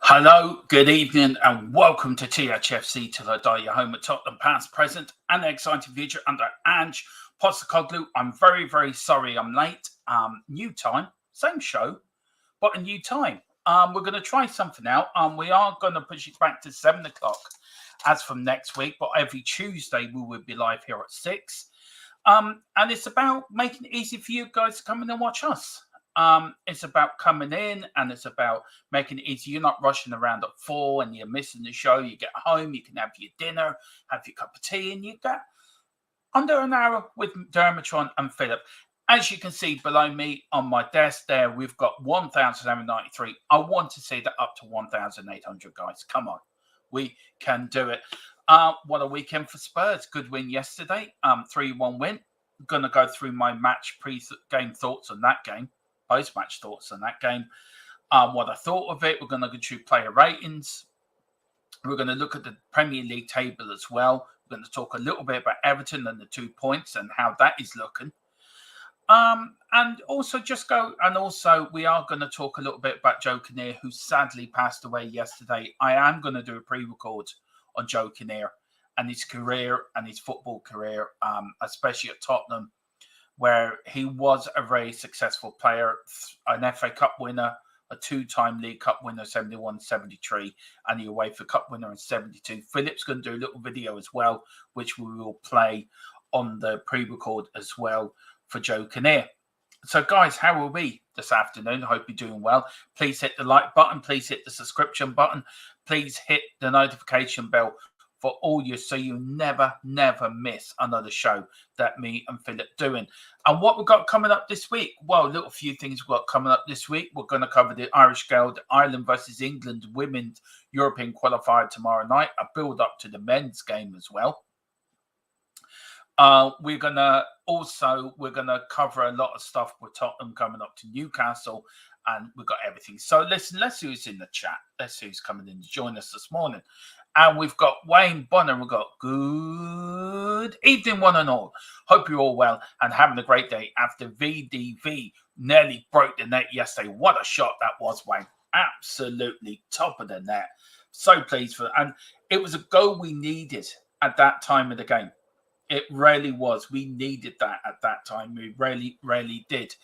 Hello, good evening, and welcome to Thfc till I die, your home at Tottenham past, present, and the exciting future under Ange Postecoglou. I'm very, very sorry I'm late. New time, same show, but a new time. We're going to try something out. We are going to push it back to 7 o'clock as from next week, but every Tuesday we will be live here at 6. And it's about making it easy for you guys to come in and watch us. It's about coming in and it's about making it easy. You're not rushing around at 4 and you're missing the show. You get home, you can have your dinner, have your cup of tea, and you get under an hour with DERMOTRON and Philip. As you can see below me on my desk there, we've got 1,793. I want to see that up to 1,800, guys. Come on. We can do it. What a weekend for Spurs. Good win yesterday. 3-1 win. Going to go through my match pre-game thoughts on that game. Post-match thoughts on that game. What I thought of it. We're going to go through player ratings. We're going to look at the Premier League table as well. We're going to talk a little bit about Everton and the 2 points and how that is looking. And also we are going to talk a little bit about Joe Kinnear, who sadly passed away yesterday. I am going to do a pre-record on Joe Kinnear and his career and his football career, especially at Tottenham, where he was a very successful player, an FA Cup winner, a 2-time League Cup winner, 71-73, and the UEFA Cup winner in 72. Philip's going to do a little video as well, which we will play on the pre-record as well for Joe Kinnear. So, guys, how are we this afternoon? I hope you're doing well. Please hit the like button. Please hit the subscription button. Please hit the notification bell for all you, so you never miss another show that me and Philip doing. And what we've got coming up this week? Well, a little few things we've got coming up this week. We're going to cover the Irish Guild, Ireland versus England women's European qualifier tomorrow night. A build up to the men's game as well. We're gonna cover a lot of stuff with Tottenham coming up to Newcastle, and we've got everything. So listen, let's see who's in the chat. Let's see who's coming in to join us this morning. And we've got Wayne Bonner. We've got good evening, one and all. Hope you're all well and having a great day after VDV nearly broke the net yesterday. What a shot that was, Wayne. Absolutely top of the net. So pleased for, and it was a goal we needed at that time of the game. It really was. We needed that at that time. We really did.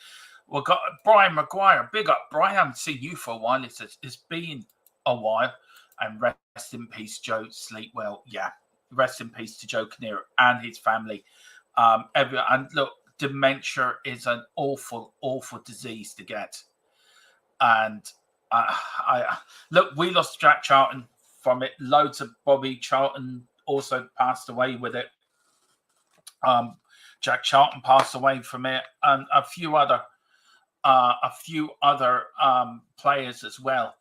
We've got Brian Maguire. Big up, Brian. I haven't seen you for a while. It's been a while. And rest in peace, Joe. Sleep well. Yeah. Rest in peace to Joe Kinnear and his family. And look, dementia is an awful disease to get. And look, we lost Jack Charlton from it. Loads of Bobby Charlton also passed away with it. Jack Charlton passed away from it, and a few other players as well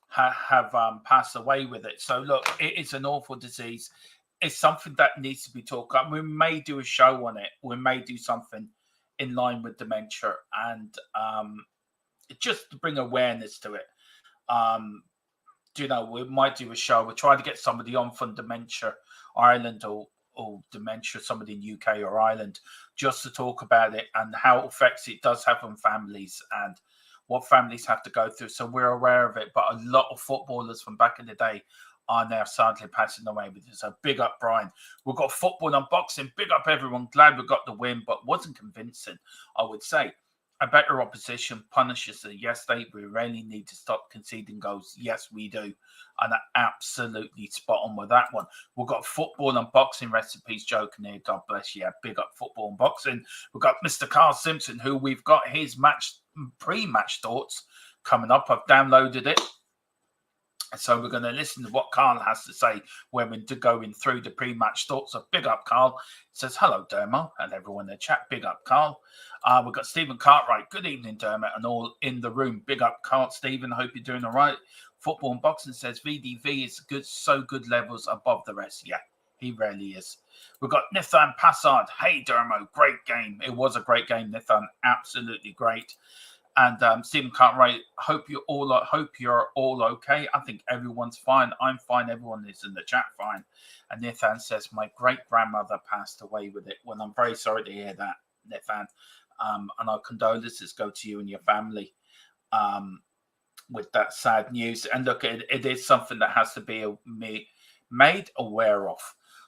have passed away with it. So look, it is an awful disease. It's something that needs to be talked about. We may do a show on it. We may do something in line with dementia, and just to bring awareness to it. We might do a show. We'll try to get somebody on from Dementia Ireland or dementia, somebody in UK or Ireland, just to talk about it and how effects it does have on families and what families have to go through. So we're aware of it, but a lot of footballers from back in the day are now sadly passing away with it. So big up, Brian. We've got football and boxing. Big up, everyone. Glad we got the win, but wasn't convincing, I would say. A better opposition punishes us yesterday. We really need to stop conceding goals. Yes, we do. And absolutely spot on with that one. We've got football and boxing. Rest in peace, Joe Kinnear. God bless you. Big up football and boxing. We've got Mr. Carl Simpson, who we've got his pre-match thoughts coming up. I've downloaded it. So we're going to listen to what Carl has to say when we're going through the pre-match thoughts. So big up, Carl. He says, hello, Dermo, and everyone in the chat. Big up, Carl. We've got Stephen Cartwright. Good evening, Dermot, and all in the room. Big up, Carl. Stephen, hope you're doing all right. Football and boxing says VDV is good, so good levels above the rest. Yeah, he really is. We've got Nathan Passard. Hey, Dermo, great game. It was a great game, Nathan. Absolutely great. And Stephen Cartwright, hope you're all okay. I think everyone's fine. I'm fine. Everyone is in the chat fine. And Nathan says, my great-grandmother passed away with it. Well, I'm very sorry to hear that, Nathan. And our condolences go to you and your family. with that sad news. And look, it is something that has to be made aware of.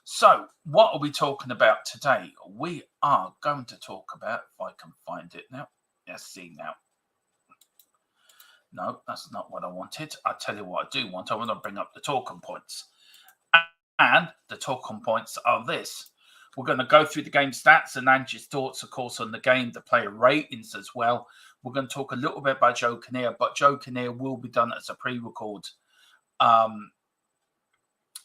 So what are we talking about today? We are going to talk about, if I can find it now. Let's see now. No, that's not what I wanted. I'll tell you what I do want. I want to bring up the talking points. And the talking points are this. We're going to go through the game stats and Ange's thoughts, of course, on the game, the player ratings as well. We're going to talk a little bit about Joe Kinnear, but Joe Kinnear will be done as a pre-record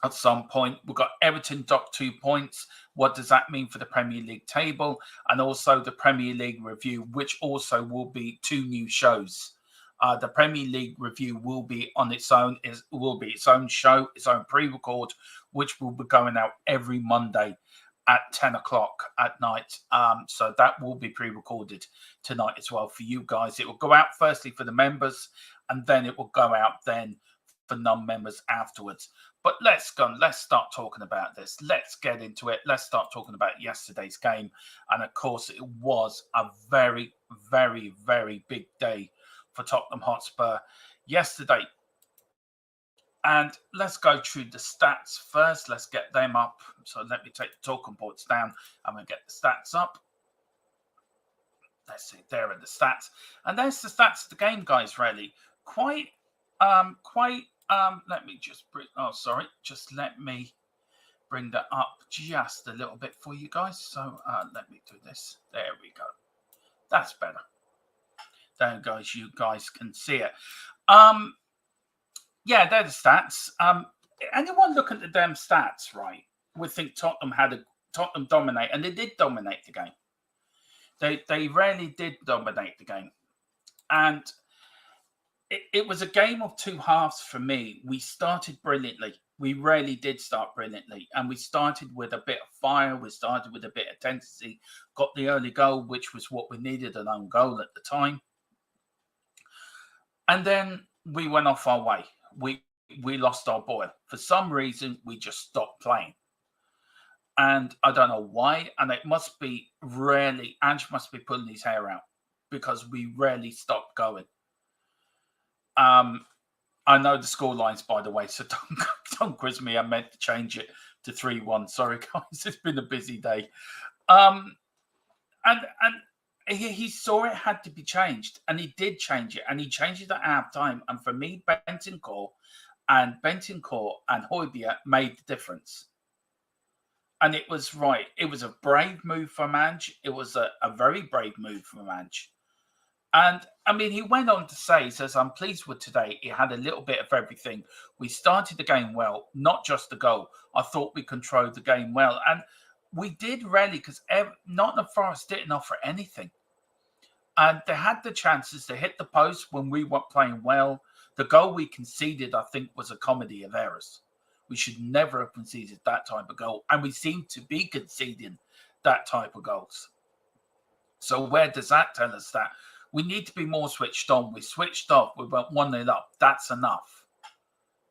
at some point. We've got Everton docked 2 points. What does that mean for the Premier League table? And also the Premier League review, which also will be 2 new shows. The Premier League review will be on its own. It will be its own show, its own pre-record, which will be going out every Monday at 10 o'clock at night. So that will be pre-recorded tonight as well for you guys. It will go out firstly for the members, and then it will go out then for non-members afterwards. But let's start talking about this. Let's get into it. Let's start talking about yesterday's game. And of course, it was a very, very, very big day for Tottenham Hotspur yesterday. And let's go through the stats first. Let's get them up. So let me take the talking points down. I'm going to get the stats up. Let's see, there are the stats. And there's the stats of the game, guys, really. Let me just let me bring that up just a little bit for you guys. So let me do this. There we go. That's better. There, guys, you guys can see it. Yeah, they're the stats. Anyone look at the damn stats, right, would think Tottenham dominate, and they did dominate the game. They rarely did dominate the game. And it was a game of 2 halves for me. We started brilliantly. We rarely did start brilliantly. And we started with a bit of fire. We started with a bit of tendency. Got the early goal, which was what we needed, an own goal at the time. And then we went off our way. We lost our boil. For some reason, we just stopped playing. And I don't know why. And it must be Ange must be pulling his hair out because we rarely stopped going. I know the score lines, by the way, so don't quiz me. I meant to change it to 3-1. Sorry, guys. It's been a busy day. And he saw it had to be changed, and he did change it, and he changed it at half time. And for me, Bentancur and Højbjerg made the difference. And it was right. It was a brave move from Ange. It was a very brave move from Ange. And, I mean, he went on to say, he says, I'm pleased with today. It had a little bit of everything. We started the game well, not just the goal. I thought we controlled the game well. And we did really, because Nottingham Forest didn't offer anything. And they had the chances to hit the post when we weren't playing well. The goal we conceded, I think, was a comedy of errors. We should never have conceded that type of goal. And we seem to be conceding that type of goals. So where does that tell us that? We need to be more switched on. We switched off. We went 1-0 up. That's enough.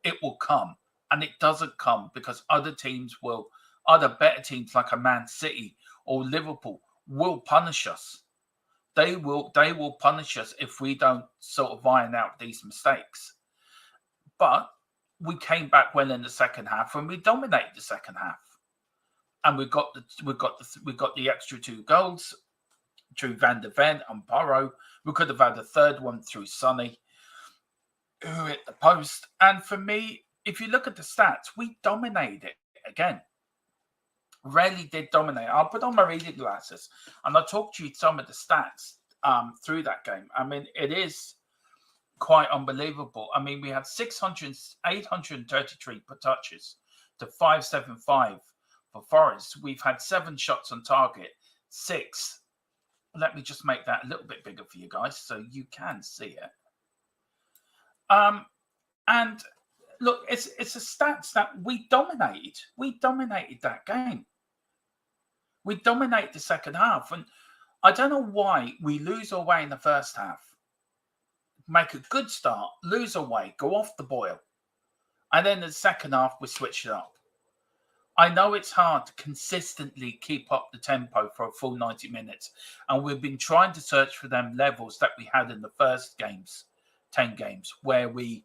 It will come. And it doesn't come because other better teams like a Man City or Liverpool will punish us. They will punish us if we don't sort of iron out these mistakes. But we came back well in the second half and we dominated the second half. And we got the extra 2 goals through Van der Ven and Burrow. We could have had a third one through Sonny, who hit the post. And for me, if you look at the stats, we dominated it again. Rarely did dominate. I'll put on my reading glasses and I'll talk to you some of the stats through that game. I mean, it is quite unbelievable. I mean, we had 833 touches to 575 for Forest. We've had 7 shots on target, 6. Let me just make that a little bit bigger for you guys so you can see it. And look, it's a stats that we dominated. We dominated that game. We dominated the second half. And I don't know why we lose our way in the first half. Make a good start, lose our way, go off the boil. And then in the second half, we switch it up. I know it's hard to consistently keep up the tempo for a full 90 minutes. And we've been trying to search for them levels that we had in the first games 10 games where we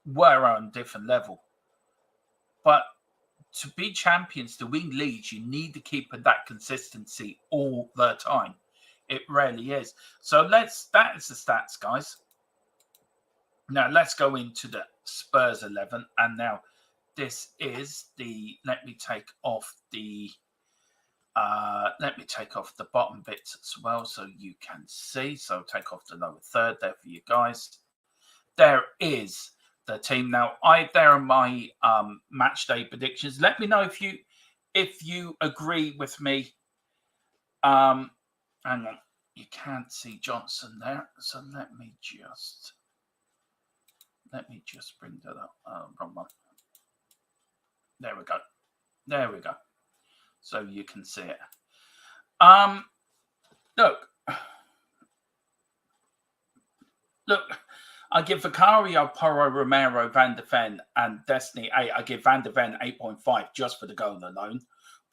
were on a different level. But to be champions, to win leagues, you need to keep that consistency all the time. It really is. So that is the stats, guys. Now let's go into the Spurs 11. And now this is the, let me take off the bottom bits as well so you can see. So take off the lower third there for you guys. There is the team. Now there are my match day predictions. Let me know if you agree with me. Hang on, you can't see Johnson there, so let me just bring that up. Wrong one. There we go. So you can see it. Look. I give Vicario, Porro, Romero, Van de Ven, and Destiny 8. I give Van de Ven 8.5 just for the goal alone.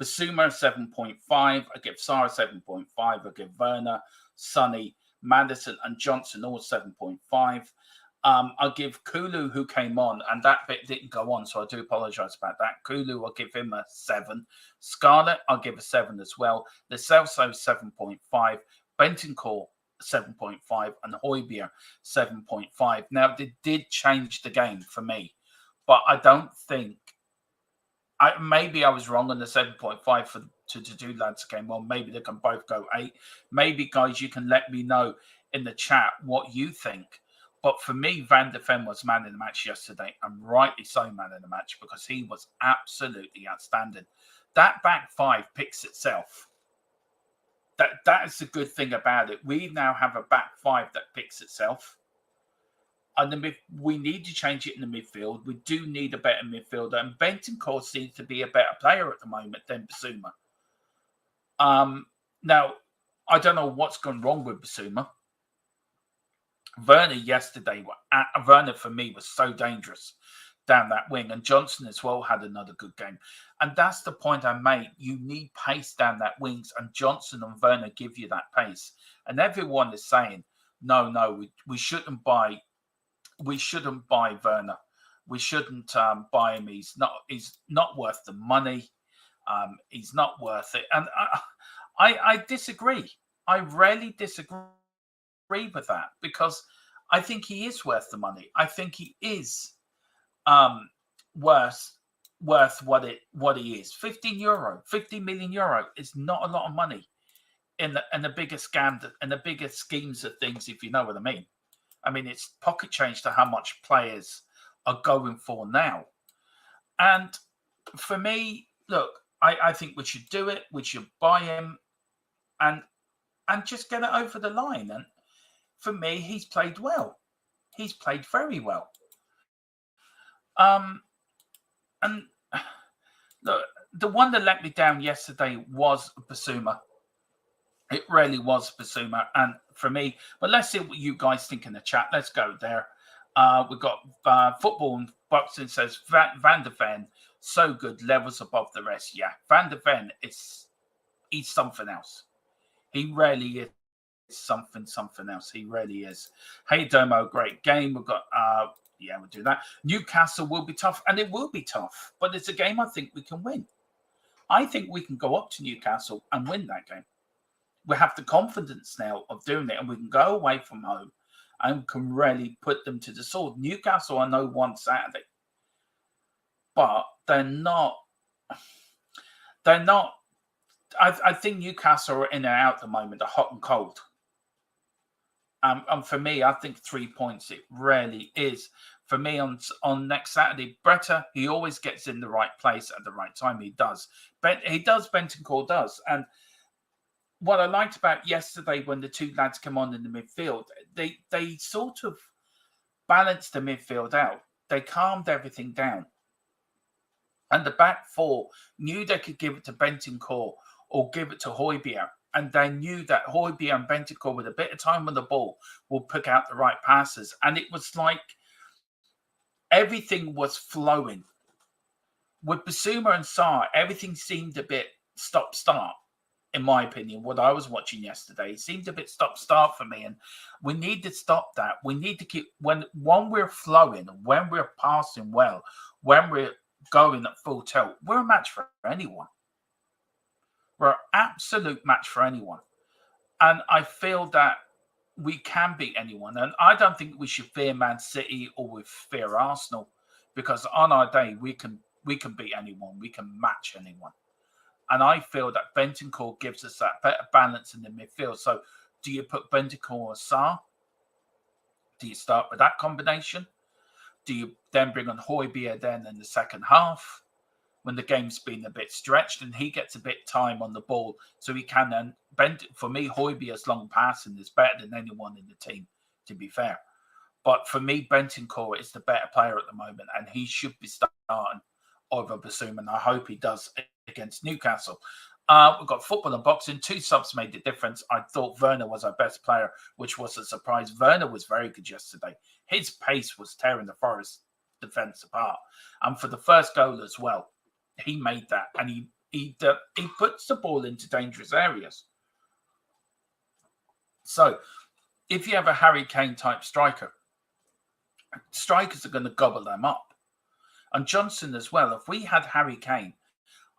Basuma 7.5. I give Sarr 7.5. I give Werner, Sonny, Madison, and Johnson all 7.5. I'll give Kulu, who came on, and that bit didn't go on, so I do apologise about that. Kulu, I'll give him a 7. Scarlett, I'll give a 7 as well. The Celso 7.5. Bentancur 7.5 and Hotspur 7.5. Now they did change the game for me, but I don't think maybe I was wrong on the 7.5 for to do lads game. Well, maybe they can both go 8. Maybe guys, you can let me know in the chat what you think. But for me, Van de Ven was man in the match yesterday, and rightly so man in the match, because he was absolutely outstanding. That back 5 picks itself. That is the good thing about it. We now have a back 5 that picks itself. And we need to change it in the midfield. We do need a better midfielder. And Bentancur seems to be a better player at the moment than Basuma. Now, I don't know what's gone wrong with Basuma. Werner yesterday, Werner for me was so dangerous down that wing. And Johnson as well had another good game. And that's the point I made. You need pace down that wings, and Johnson and Werner give you that pace. And everyone is saying, no, we shouldn't buy Werner. We shouldn't buy him. He's not worth the money. He's not worth it. And I disagree. I really disagree with that, because I think he is worth the money. I think he is worth what he is. 15 million euro is not a lot of money in the bigger scam and the bigger schemes of things, if you know what I mean. I mean, it's pocket change to how much players are going for now. And for me, look, I think we should do it. We should buy him and just get it over the line. And for me, he's played well. He's played very well. And look, the one that let me down yesterday was Basuma. It really was Basuma. And for me, but let's see what you guys think in the chat. Let's go there. We've got Football and Boxing says Van de Ven, so good, levels above the rest. Yeah, Van de Ven he's something else. He really is something else. He really is. Hey, Domo, great game. We've got yeah, we'll do that. Newcastle will be tough, and it will be tough, but it's a game I think we can win. I think we can go up to Newcastle and win that game. We have the confidence now of doing it, and we can go away from home and can really put them to the sword. Newcastle, I know, won Saturday, but they're not. I think Newcastle are in and out at the moment. They're hot and cold. And for me, I think 3 points, it really is. For me, on next Saturday, Bretta, he always gets in the right place at the right time. He does. Bentancur does. And what I liked about yesterday when the two lads come on in the midfield, they sort of balanced the midfield out. They calmed everything down. And the back 4 knew they could give it to Bentancur or give it to Hotspur. And they knew that Hotspur and Bentancur, with a bit of time on the ball, will pick out the right passes. And it was like everything was flowing. With Basuma and Sarr, everything seemed a bit stop-start. in my opinion, what I was watching yesterday, it seemed a bit stop-start for me, and we need to stop that. We need to keep when we're flowing, when we're passing well, when we're going at full tilt, we're a match for anyone. We're an absolute match for anyone, and I feel that we can beat anyone. And I don't think we should fear Man City or we fear Arsenal, because on our day we can beat anyone, we can match anyone. And I feel that Bentancur gives us that better balance in the midfield. So do you put Bentancur or Sarr? Do you start with that combination? Do you then bring on Hojbjerg then in the second half when the game's been a bit stretched and he gets a bit time on the ball, so he can then bend? For me, Hojbjerg's long passing is better than anyone in the team, to be fair. But for me, Bentancur is the better player at the moment, and he should be starting over Basuma, and I hope he does against Newcastle. We've got football and boxing. 2 subs made the difference. I thought Werner was our best player, which was a surprise. Werner was very good yesterday. His pace was tearing the Forest defence apart. And for the first goal as well, he made that, and he puts the ball into dangerous areas. So if you have a Harry Kane type striker, strikers are going to gobble them up. And Johnson as well. If we had Harry Kane,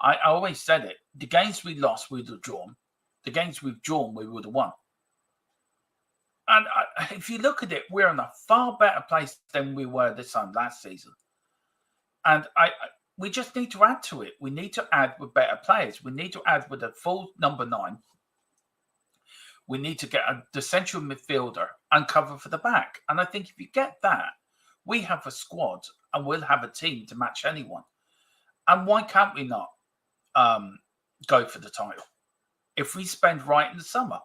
I always said it, the games we lost, we would have drawn. The games we've drawn, we would have won. And if you look at it, we're in a far better place than we were this time last season. And we just need to add to it. We need to add with better players. We need to add with a full number 9. We need to get the central midfielder and cover for the back. And I think if you get that, we have a squad and we'll have a team to match anyone. And why can't we not go for the title if we spend right in the summer?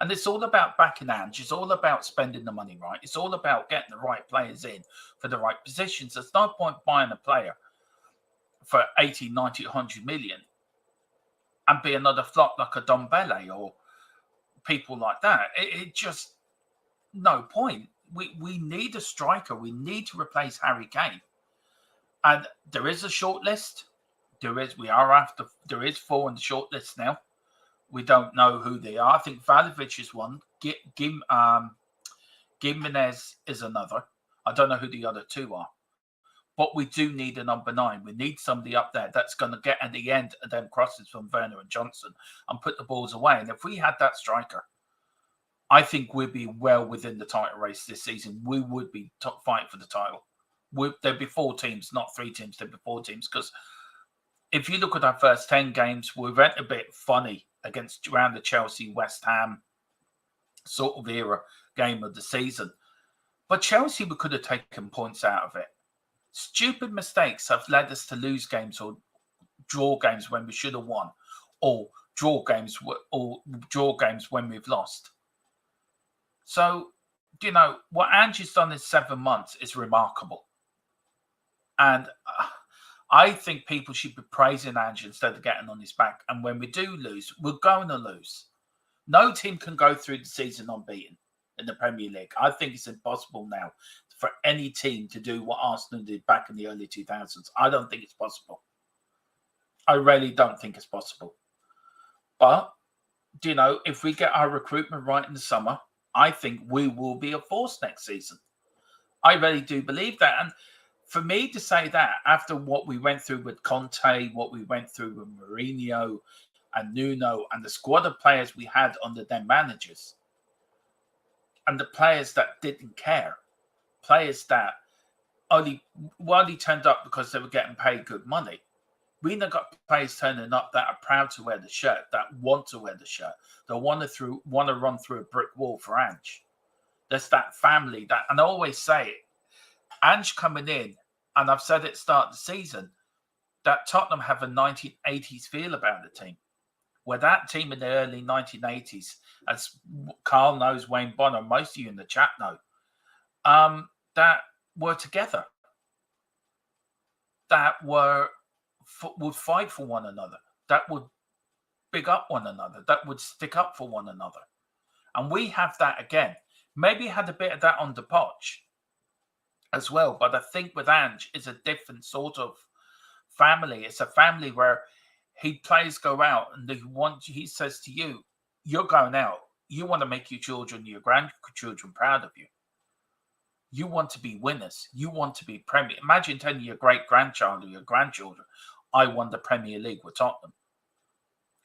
And it's all about backing Ange. It's all about spending the money right. It's all about getting the right players in for the right positions. There's no point buying a player for 80, 90, 100 million and be another flop like a Dombele or people like that. It just, no point. We need a striker. We need to replace Harry Kane. And there is a short list. There is 4 in the short list now. We don't know who they are. I think Vlahovic is one. Gimenez is another. I don't know who the other 2 are. But we do need a number 9. We need somebody up there that's going to get at the end of them crosses from Werner and Johnson and put the balls away. And if we had that striker, I think we'd be well within the title race this season. We would be fighting for the title. There'd be 4 teams, not 3 teams. There'd be 4 teams. Because if you look at our first 10 games, we went a bit funny around the Chelsea, West Ham sort of era game of the season. But Chelsea, we could have taken points out of it. Stupid mistakes have led us to lose games or draw games when we should have won, or draw games when we've lost. So, what Ange has done in 7 months is remarkable. And I think people should be praising Ange instead of getting on his back. And when we do lose, we're going to lose. No team can go through the season unbeaten in the Premier League. I think it's impossible now for any team to do what Arsenal did back in the early 2000s. I don't think it's possible. I really don't think it's possible. But, if we get our recruitment right in the summer, I think we will be a force next season. I really do believe that. And for me to say that after what we went through with Conte, what we went through with Mourinho and Nuno and the squad of players we had under their managers, and the players that didn't care, players that only turned up because they were getting paid good money. We now got players turning up that are proud to wear the shirt, that want to wear the shirt, that want to run through a brick wall for Ange. There's that family that, and I always say it, Ange coming in, and I've said it at the start of the season, that Tottenham have a 1980s feel about the team. Where that team in the early 1980s, as Carl knows, Wayne Bonner, most of you in the chat know, that were together, that would fight for one another, that would big up one another, that would stick up for one another. And we have that again. Maybe had a bit of that on the Poch as well, but I think with Ange, it's a different sort of family. It's a family where players go out and he says to you, you're going out. You want to make your children, your grandchildren proud of you. You want to be winners. You want to be Premier. Imagine telling your great-grandchild or your grandchildren, I won the Premier League with Tottenham.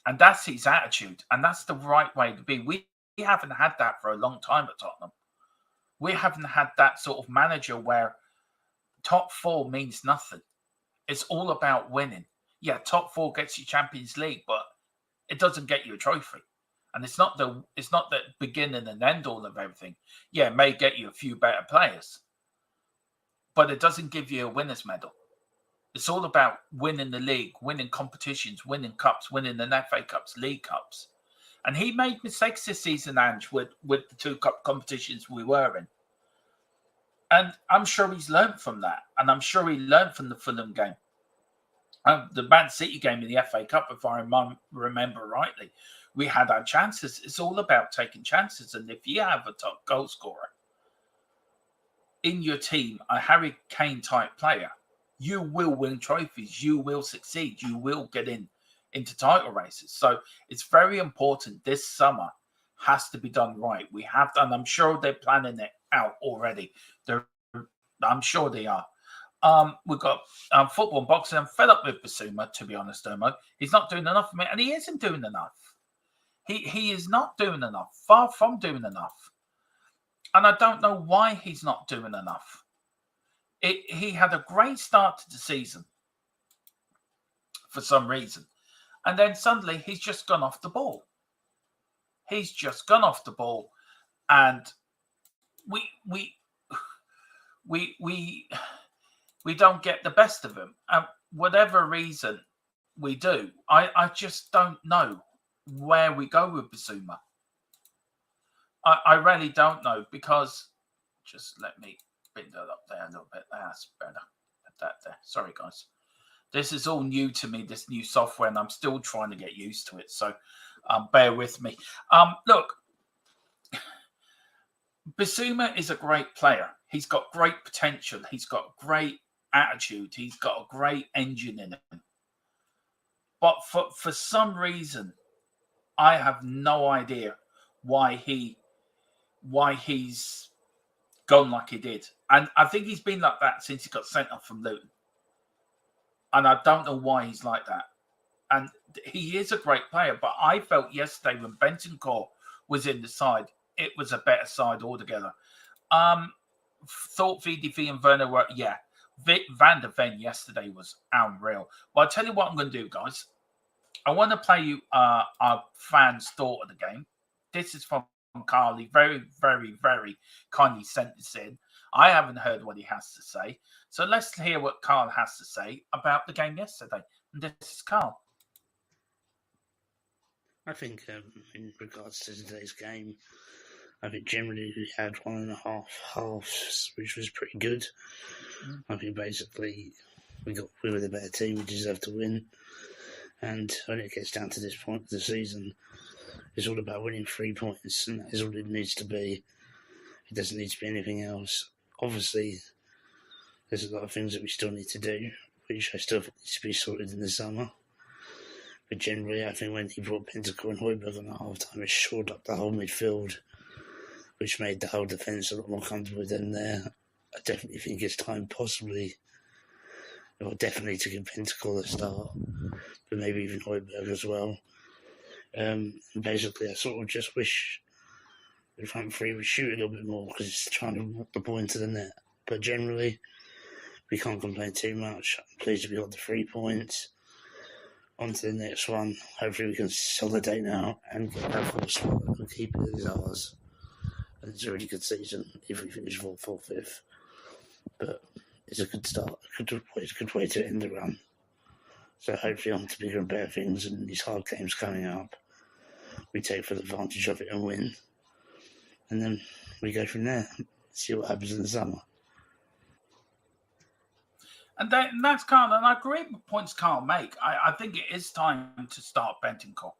And that's his attitude. And that's the right way to be. We haven't had that for a long time at Tottenham. We haven't had that sort of manager where top four means nothing. It's all about winning. Yeah, top four gets you Champions League, but it doesn't get you a trophy. And it's not the beginning and end all of everything. Yeah, it may get you a few better players, but it doesn't give you a winner's medal. It's all about winning the league, winning competitions, winning cups, winning the FA Cups, League Cups. And he made mistakes this season, Ange, with the two cup competitions we were in. And I'm sure he's learned from that. And I'm sure he learned from the Fulham game. The Man City game in the FA Cup, if I remember rightly, we had our chances. It's all about taking chances. And if you have a top goal scorer in your team, a Harry Kane type player, you will win trophies. You will succeed. You will get into title races. So it's very important. This summer has to be done right. We have done. I'm sure they're planning it out already. I'm sure they are. We've got football and boxing. I'm fed up with Basuma, to be honest, Dermo. He's not doing enough for me, and he isn't doing enough. He is not doing enough. Far from doing enough. And I don't know why he's not doing enough. He had a great start to the season for some reason. And then suddenly he's just gone off the ball. He's just gone off the ball. And we don't get the best of him. And whatever reason we do, I just don't know where we go with Basuma. I really don't know, because just let me bring that up there a little bit. That's better. That there. Sorry, guys. This is all new to me, this new software, and I'm still trying to get used to it. So bear with me. Look, Basuma is a great player. He's got great potential. He's got great attitude. He's got a great engine in him. But for some reason, I have no idea why he's gone like he did. And I think he's been like that since he got sent off from Luton. And I don't know why he's like that. And he is a great player, but I felt yesterday when Bentancur was in the side, it was a better side altogether. Thought VDV and Werner were, yeah. Van der Ven yesterday was unreal. Well, I'll tell you what I'm going to do, guys. I want to play you our fans' thought of the game. This is from Carl. He very, very, very kindly sent this in. I haven't heard what he has to say. So let's hear what Carl has to say about the game yesterday. And this is Carl. I think in regards to today's game, I think generally we had 1.5 halves, which was pretty good. I think basically we were the better team. We deserved to win. And when it gets down to this point of the season, it's all about winning 3 points, and that is all it needs to be. It doesn't need to be anything else. Obviously, there's a lot of things that we still need to do, which I still think needs to be sorted in the summer. But generally, I think when he brought Bentancur and Højbjerg on at half-time, it shored up the whole midfield, which made the whole defence a lot more comfortable with them there. I definitely think it's time definitely to give Bentancur a start, but maybe even Højbjerg as well. And basically, I sort of just wish the front three would shoot a little bit more, because it's trying to walk the ball into the net. But generally, we can't complain too much. I'm pleased we got the 3 points. On to the next one. Hopefully we can consolidate now and get that 4th spot and keep it as ours. And it's a really good season if we finish 4th or 5th. But it's a good start. It's a good way to end the run. So hopefully on to bigger and better things, and these hard games coming up, we take full advantage of it and win. And then we go from there, see what happens in the summer. And that's Carl, and I agree with points Carl make. I think it is time to start Bentancur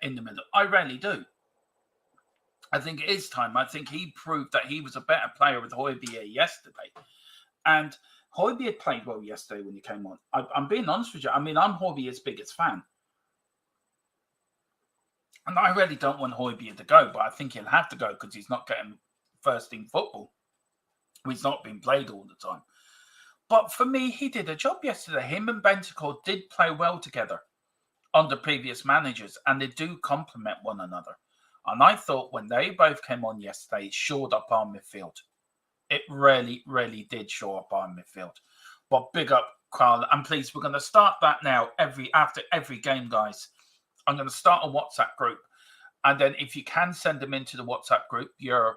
in the middle. I really do. I think it is time. I think he proved that he was a better player with Højbjerg yesterday. And Højbjerg had played well yesterday when he came on. I'm being honest with you. I mean, I'm Højbjerg's biggest fan. And I really don't want Højbjerg to go, but I think he'll have to go because he's not getting first-team football. He's not being played all the time. But for me, he did a job yesterday. Him and Bentancur did play well together under previous managers, and they do complement one another. And I thought when they both came on yesterday, it shored up our midfield. It really, really did shore up our midfield. But big up, Carl. And please, we're going to start that now after every game, guys. I'm going to start a WhatsApp group. And then if you can send them into the WhatsApp group, your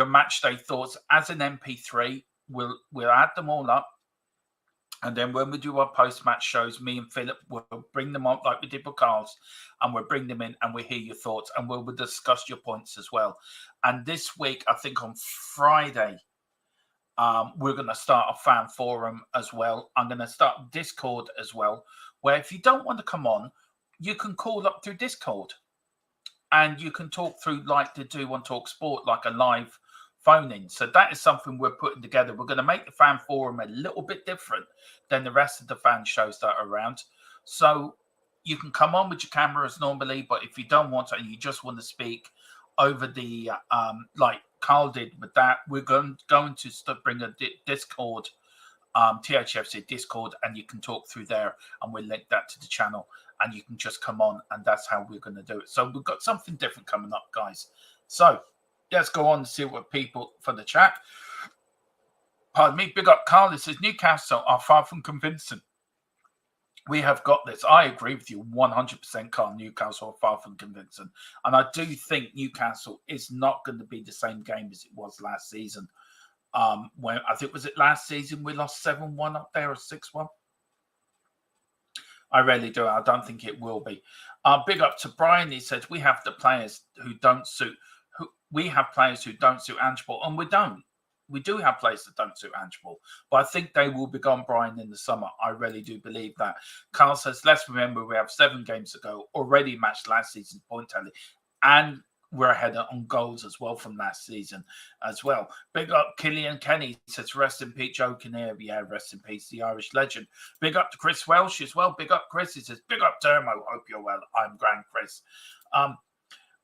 match day thoughts as an MP3, we'll add them all up. And then when we do our post-match shows, me and Philip will bring them up like we did with Carl's, and we'll bring them in and we'll hear your thoughts and we'll discuss your points as well. And this week, I think on Friday, we're going to start a fan forum as well. I'm going to start Discord as well, where if you don't want to come on, you can call up through Discord and you can talk through like they do on Talk Sport, like a live phone in. So that is something we're putting together. We're going to make the fan forum a little bit different than the rest of the fan shows that are around. So you can come on with your cameras normally, but if you don't want to and you just want to speak over the like Carl did with that, we're going to bring a Discord, Thfc Discord, and you can talk through there, and we'll link that to the channel, and you can just come on, and that's how we're going to do it. So we've got something different coming up, guys. So let's go on and see what people for the chat. Pardon me. Big up, Carl. It says Newcastle are far from convincing. We have got this. I agree with you 100%, Carl. Newcastle are far from convincing. And I do think Newcastle is not going to be the same game as it was last season. When I think, was it last season we lost 7-1 up there or 6-1? I really do. I don't think it will be. Big up to Brian. He says we have the players who don't suit. We have players who don't suit Ange, and we don't. We do have players that don't suit Ange, but I think they will be gone, Brian, in the summer. I really do believe that. Carl says, let's remember we have 7 games to go, already matched last season's point tally, and we're ahead on goals as well from last season as well. Big up Killian Kenny says, rest in peace, Joe Kinnear. Yeah, rest in peace, the Irish legend. Big up to Chris Welsh as well. Big up Chris. He says, big up Dermo. Hope you're well. I'm Grand Chris.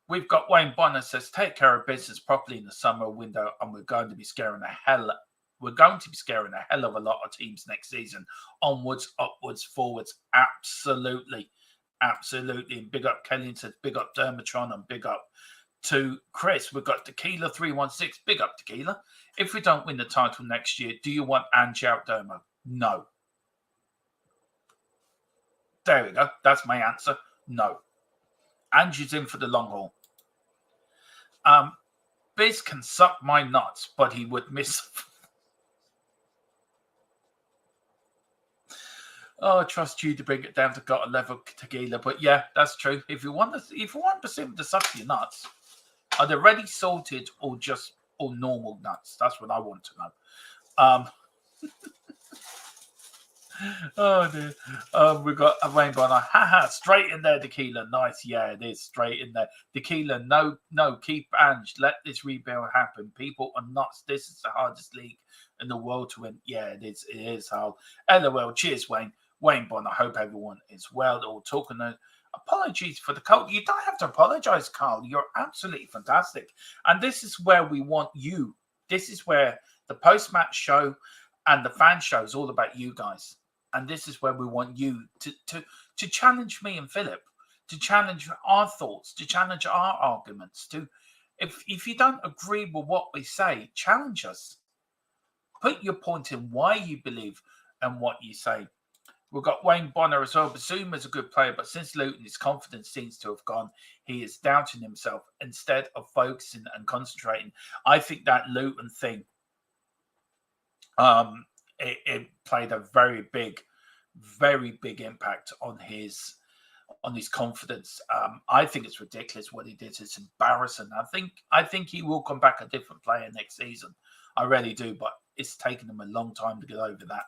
We've got Wayne Bonner says, take care of business properly in the summer window, and we're going to be scaring a hell of a lot of teams next season. Onwards, upwards, forwards. Absolutely. Absolutely. And big up Kelly says, big up DERMOTRON, and big up to Chris. We've got Tequila 316. Big up Tequila. If we don't win the title next year, do you want Ange out, Dermo? No. There we go. That's my answer. No. Ange is in for the long haul. Biz can suck my nuts, but he would miss. Oh, I trust you to bring it down to got a level Tequila. But yeah, that's true. If you want him to suck your nuts, are they ready salted or normal nuts? That's what I want to know. Oh dear. We've got a rainbow on. Haha, straight in there, Tequila. Nice. Yeah, it is straight in there. Tequila, no, keep Ange. Let this rebuild happen. People are nuts. This is the hardest league in the world to win. Yeah, it is, Hal. LOL. Cheers, Wayne. Wayne Bond. I hope everyone is well. All talking. Apologies for the cult. You don't have to apologize, Carl. You're absolutely fantastic. And this is where we want you. This is where the post-match show and the fan show is all about you guys. And this is where we want you to challenge me and Philip, to challenge our thoughts, to challenge our arguments. If you don't agree with what we say, challenge us. Put your point in why you believe and what you say. We've got Wayne Bonner as well. Basuma's a good player, but since Luton, his confidence seems to have gone. He is doubting himself instead of focusing and concentrating. I think that Luton thing, it played a very big impact on his confidence. I think it's ridiculous what he did. It's embarrassing. I think he will come back a different player next season. I really do, but it's taken him a long time to get over that.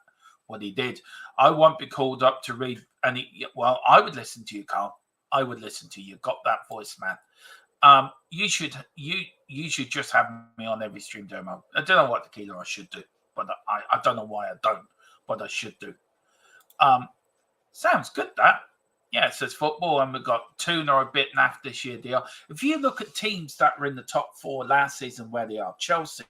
What he did. I won't be called up to read any. Well, I would listen to you, Carl. I would listen to you. Got that voice, man. You should just have me on every stream, Dermo. I don't know what Tequila I should do. but I don't know why I don't, but I should do. Sounds good, that. Yeah, it says football, and we've got Tuna a bit naff this year, deal. If you look at teams that were in the top 4 last season, where they are, Chelsea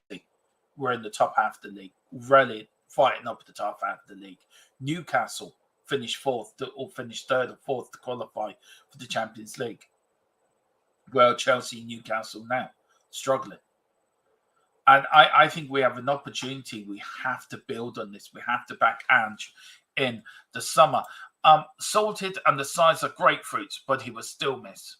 were in the top half of the league, really fighting up at the top half of the league. Newcastle finished 4th or finished 3rd or 4th to qualify for the Champions League. Well, Chelsea and Newcastle now struggling. And I think we have an opportunity. We have to build on this. We have to back Ange in the summer. Salted and the size of grapefruits, but he was still missed.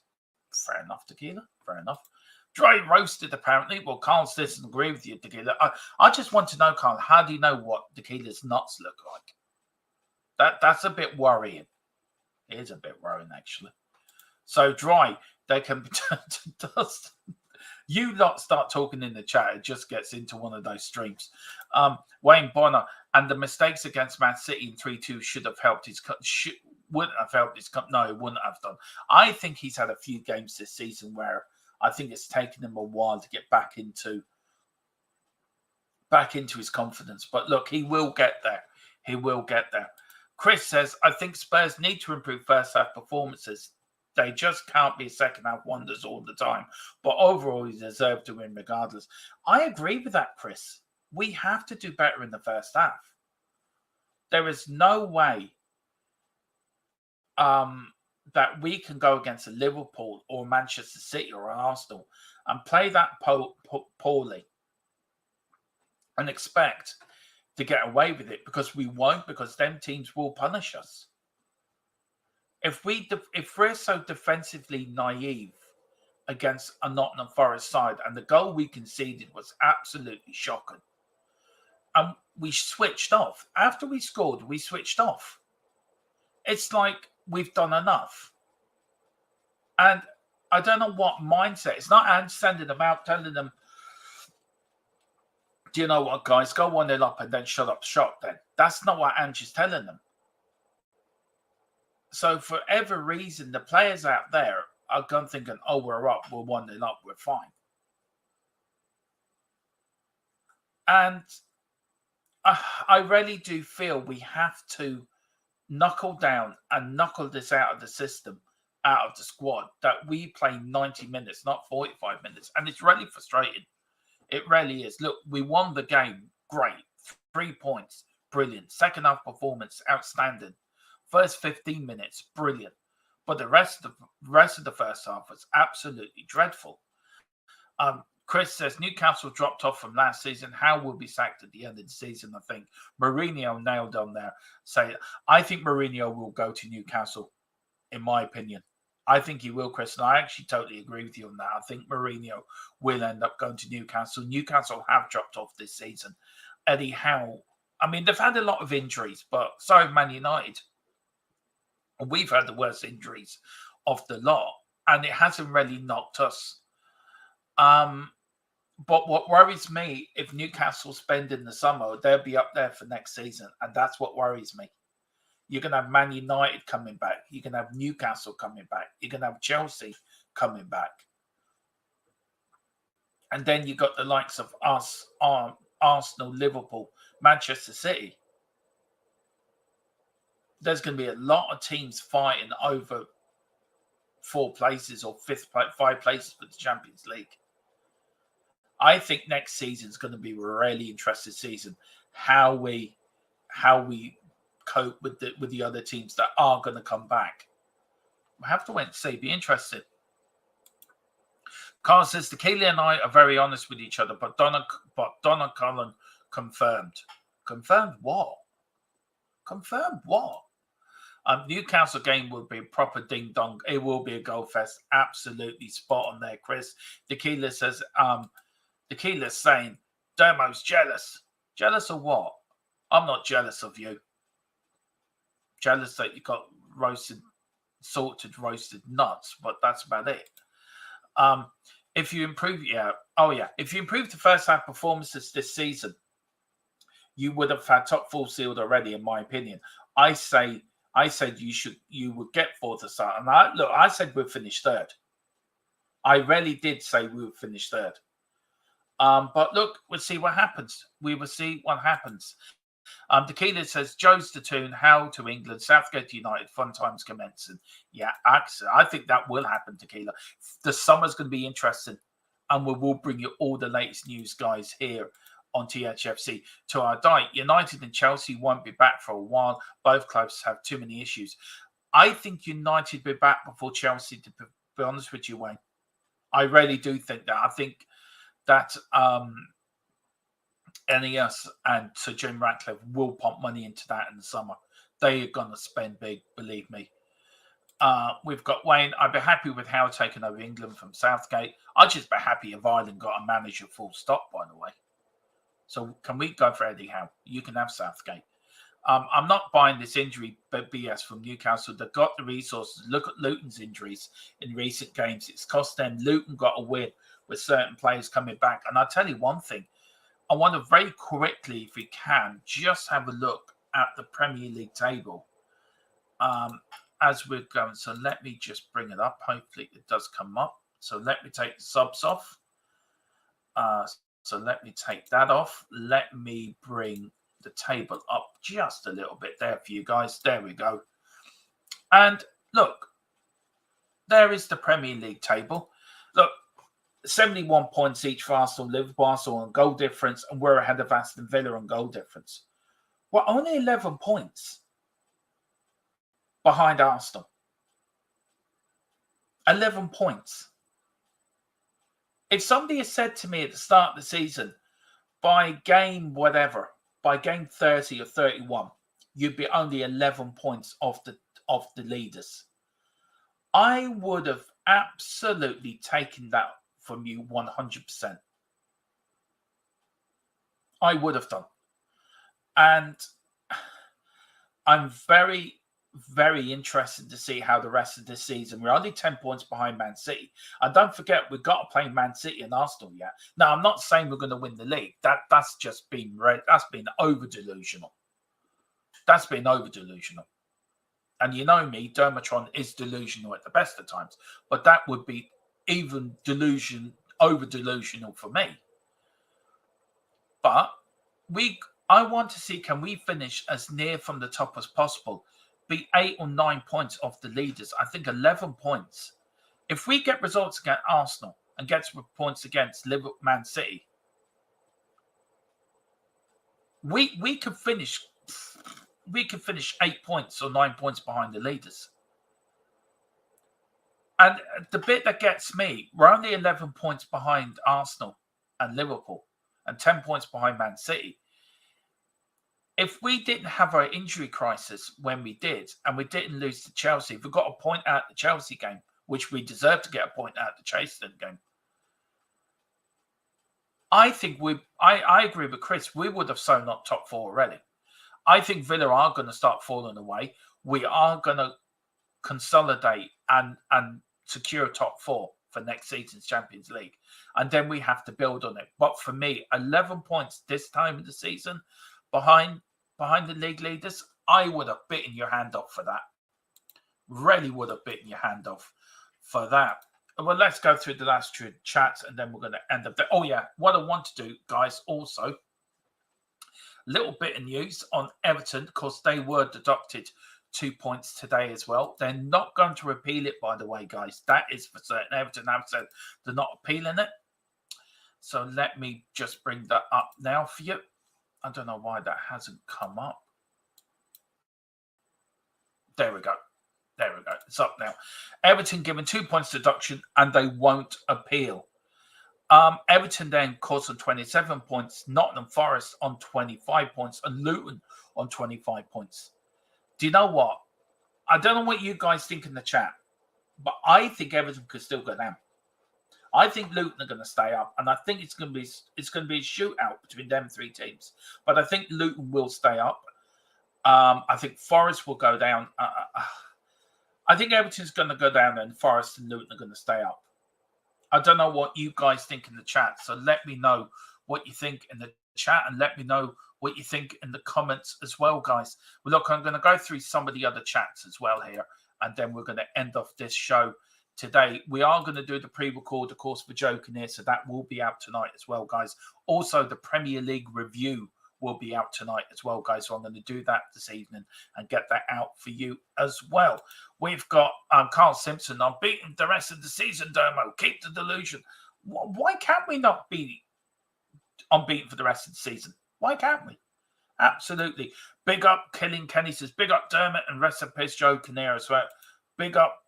Fair enough, Tequila. Fair enough. Dry roasted, apparently. Well, Carl doesn't agree with you, Tequila. I just want to know, Carl, how do you know what Tequila's nuts look like? That's a bit worrying. It is a bit worrying, actually. So dry, they can be turned to dust. You lot start talking in the chat, it just gets into one of those streams. Wayne Bonner, and the mistakes against Man City in 3-2 should have helped his wouldn't have helped his no, it wouldn't have done. I think he's had a few games this season where I think it's taken him a while to get back into his confidence. But look, he will get there. He will get there. Chris says, I think Spurs need to improve first half performances. They just can't be second half wonders all the time. But overall, he deserved to win regardless. I agree with that, Chris. We have to do better in the first half. There is no way that we can go against a Liverpool or Manchester City or Arsenal and play that poorly and expect to get away with it, because we won't, because them teams will punish us. If we're so defensively naive against a Nottingham Forest side, and the goal we conceded was absolutely shocking, and we switched off. After we scored, we switched off. It's like we've done enough. And I don't know what mindset. It's not Ange sending them out, telling them, do you know what, guys, go 1-0 up and then shut up shop then. That's not what Ange is telling them. So for every reason, the players out there are going thinking, oh, we're up, we're 1-0 up, we're fine. And I really do feel we have to knuckle down and knuckle this out of the system, out of the squad, that we play 90 minutes, not 45 minutes. And it's really frustrating. It really is. Look, we won the game. Great. 3 points. Brilliant. Second half performance, outstanding. First 15 minutes, brilliant. But the rest of the first half was absolutely dreadful. Chris says, Newcastle dropped off from last season. How will be sacked at the end of the season? I think Mourinho nailed on there. I think Mourinho will go to Newcastle, in my opinion. I think he will, Chris, and I actually totally agree with you on that. I think Mourinho will end up going to Newcastle. Newcastle have dropped off this season. Eddie Howe, I mean, they've had a lot of injuries, but so have Man United. And we've had the worst injuries of the lot, and it hasn't really knocked us. But what worries me, if Newcastle spend in the summer, they'll be up there for next season, and that's what worries me. You're going to have Man United coming back. You're going to have Newcastle coming back. You're going to have Chelsea coming back. And then you got the likes of us, Arsenal, Liverpool, Manchester City. There's going to be a lot of teams fighting over 4 places or 5 places for the Champions League. I think next season is going to be a really interesting season. How we cope with the other teams that are going to come back. We have to wait and see. Be interested. Carl says, Tequila and I are very honest with each other, but Donna Cullen confirmed. Confirmed what? Confirmed what? Newcastle game will be a proper ding-dong. It will be a goal fest. Absolutely spot on there, Chris. Tequila says, Tequila's saying, Dermo's jealous. Jealous of what? I'm not jealous of you. Jealous that you got salted roasted nuts, but that's about it. If you improve, if you improve the first half performances this season, you would have had top 4 sealed already, in my opinion. I said you would get 4th or start, and I said we'd finish 3rd. I really did say we would finish 3rd. But look, we'll see what happens. We will see what happens. Tequila says, Joe's the tune, how to England, Southgate to United, fun times commencing. Yeah, I think that will happen, Tequila. The summer's going to be interesting, and we will bring you all the latest news, guys, here on THFC. To our diet, United and Chelsea won't be back for a while. Both clubs have too many issues. I think United will be back before Chelsea, to be honest with you, Wayne. I really do think that. I think that NES and Sir Jim Ratcliffe will pump money into that in the summer. They are going to spend big, believe me. We've got Wayne. I'd be happy with Howe taking over England from Southgate. I'd just be happy if Ireland got a manager full stop, by the way. So can we go for Eddie Howe? You can have Southgate. I'm not buying this injury BS from Newcastle. They've got the resources. Look at Luton's injuries in recent games. It's cost them. Luton got a win with certain players coming back. And I'll tell you one thing. I want to very quickly, if we can, just have a look at the Premier League table as we're going. So let me just bring it up. Hopefully it does come up. So let me take the subs off. So let me take that off. Let me bring the table up just a little bit there for you guys. There we go. And look, there is the Premier League table. Look, 71 points each for Arsenal, Liverpool, Arsenal on goal difference, and we're ahead of Aston Villa on goal difference. We're only 11 points behind Arsenal. 11 points. If somebody had said to me at the start of the season, by game whatever, by game 30 or 31, you'd be only 11 points off the leaders, I would have absolutely taken that from you 100%. I would have done. And I'm very, very interested to see how the rest of this season. We're only 10 points behind Man City. And don't forget, we've got to play Man City and Arsenal yet. Now, I'm not saying we're going to win the league. That's just been that's been over-delusional. That's been over-delusional. And you know me, DERMOTRON is delusional at the best of times. But that would be even over-delusional for me. But I want to see, can we finish as near from the top as possible? Be 8 or 9 points off the leaders. I think 11 points. If we get results against Arsenal and get points against Liverpool, Man City, we could finish 8 points or 9 points behind the leaders. And the bit that gets me, we're only 11 points behind Arsenal and Liverpool and 10 points behind Man City. If we didn't have our injury crisis when we did, and we didn't lose to Chelsea, if we got a point out the Chelsea game, which we deserve to get a point out the Chelsea game, I think I agree with Chris, we would have sewn up top four already. I think Villa are going to start falling away. We are going to consolidate and secure top four for next season's Champions League. And then we have to build on it. But for me, 11 points this time of the season behind the league leaders, I would have bitten your hand off for that. Really would have bitten your hand off for that. Well, let's go through the last two chats and then we're going to end up there. Oh, yeah. What I want to do, guys, also, little bit of news on Everton, because they were deducted 2 points today as well. They're not going to repeal it, by the way, guys. That is for certain. Everton have said they're not appealing it. So let me just bring that up now for you. I don't know why that hasn't come up. There we go. There we go. It's up now. Everton given 2 points deduction and they won't appeal. Everton then course on 27 points, Nottingham Forest on 25 points, and Luton on 25 points. Do you know what? I don't know what you guys think in the chat, but I think Everton could still go down. I think Luton are going to stay up, and I think it's going to be a shootout between them three teams. But I think Luton will stay up. I think Forest will go down. I think Everton's going to go down, and Forest and Luton are going to stay up. I don't know what you guys think in the chat, so let me know what you think in the chat, and let me know what you think in the comments as well, guys. Well, look, I'm going to go through some of the other chats as well here, and then we're going to end off this show today. We are going to do the pre-record, of course, for Joe Kinnear, so that will be out tonight as well, guys. Also, the Premier League review will be out tonight as well, guys. So I'm going to do that this evening and get that out for you as well. We've got Carl Simpson. I'm beating the rest of the season, Dermo. Keep the delusion. Why can't we not be unbeaten for the rest of the season? Why can't we? Absolutely. Big up Killing Kenny says, big up Dermot and rest in peace Joe Kinnear as well. Big up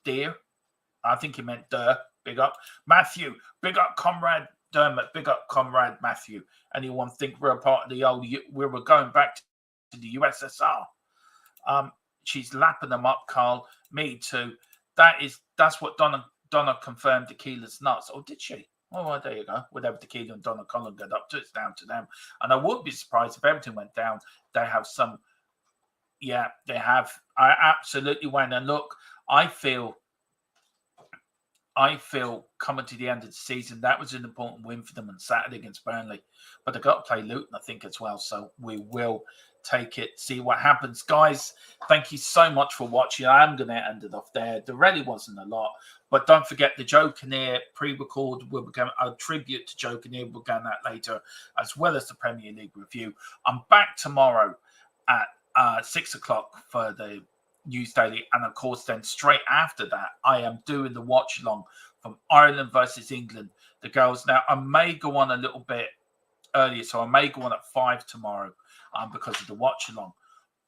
Dear. I think he meant Der. Big up Matthew. Big up Comrade Dermot. Big up Comrade Matthew. Anyone think we're a part of the old, we were going back to the USSR? She's lapping them up, Carl. Me too. That's what Donna confirmed tequila's nuts. Oh, did she? Oh, well, there you go. Whatever tequila and Donna Collin get up to, it's down to them. And I would be surprised if everything went down. They have some, yeah, they have. I absolutely went. And look, I feel coming to the end of the season, that was an important win for them on Saturday against Burnley. But they've got to play Luton, I think, as well. So we will take it, see what happens. Guys, thank you so much for watching. I'm going to end it off there. There really wasn't a lot. But don't forget the Joe Kinnear pre-record will become a tribute to Joe Kinnear. We'll get that later, as well as the Premier League review. I'm back tomorrow at 6 o'clock for the News Daily. And of course, then straight after that, I am doing the watch along from Ireland versus England. The girls. Now, I may go on a little bit earlier, so I may go on at 5 tomorrow because of the watch along.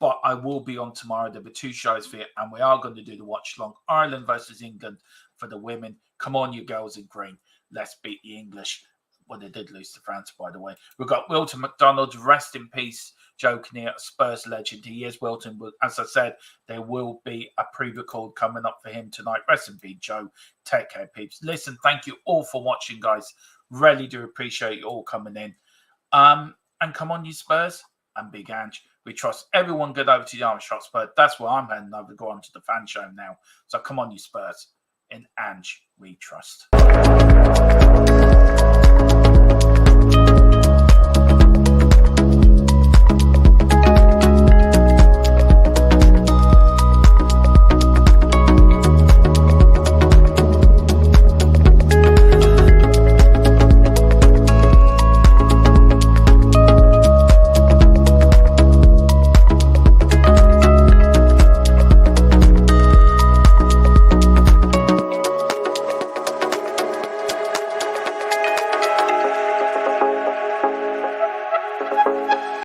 But I will be on tomorrow. There'll be 2 shows for it, and we are going to do the watch along. Ireland versus England for the women. Come on, you girls in green. Let's beat the English. Well, they did lose to France, by the way. We've got Wilton McDonald. Rest in peace, Joe Kinnear, Spurs legend. He is Wilton. But as I said, there will be a pre-record coming up for him tonight. Rest in peace, Joe. Take care, peeps. Listen, thank you all for watching, guys. Really do appreciate you all coming in. And come on, you Spurs. And Big Ange. We trust everyone. Get over to the Irish Hotspur. That's where I'm heading over to go on to the fan show now. So come on, you Spurs. In Ange, we trust.